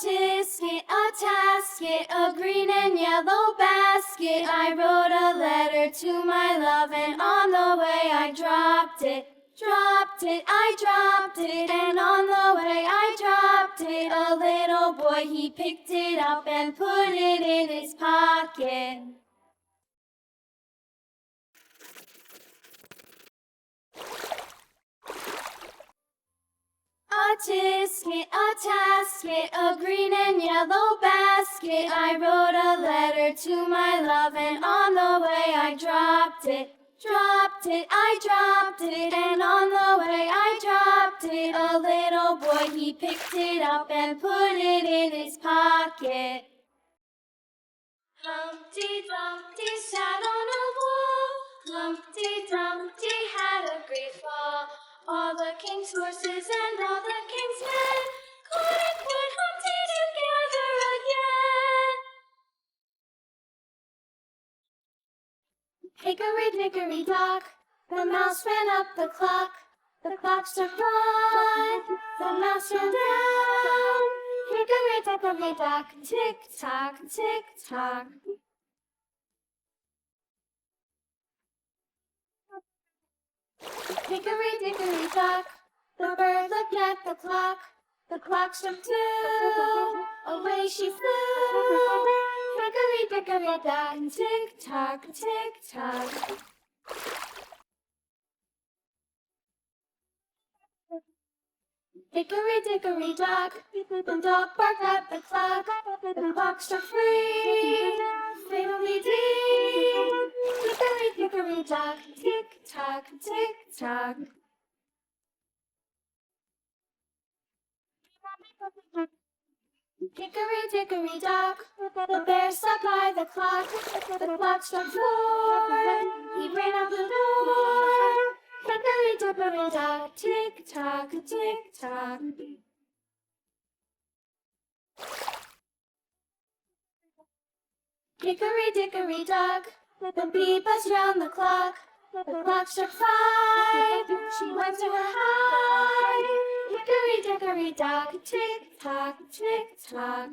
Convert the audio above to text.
tisket, a tasket, a green and yellow basket. I wrote a letter to my love, and on the way I dropped it. I dropped it, and on the way I dropped it. A little boy, he picked it up and put it in his pocket. A tisket, a tasket, a green and yellow basket. I wrote a letter to my love, and on the way I dropped it. I dropped it, and on the way I dropped it. A little boy, he picked it up and put it in his pocket. Humpty Dumpty sat on a wall. Humpty Dumpty had a great fall. All the king's horses and all the king's men couldn't put Humpty together again. Hickory dickory dock, the mouse ran up the clock. The clock struck one, the mouse ran down. Hickory dickory dock, tick tock, tick tock. Hickory dickory dock, the bird looked at the clock. The clock struck two, away she flew. Hickory dickory dock, tick tock, tick tock. Hickory dickory dock, the dog barked at the clock. The clock struck three, fiddly-dee. Hickory dickory dock, tick tock, tick tock. Hickory dickory dock, the bear sat by the clock. The clock struck four, he ran out the door. Hickory dickory dock, tick tock, tick tock. Hickory dickory dock, the bee buzzed round the clock. The clock struck five, she went to her hive. Hickory dickory dock, tick tock, tick tock.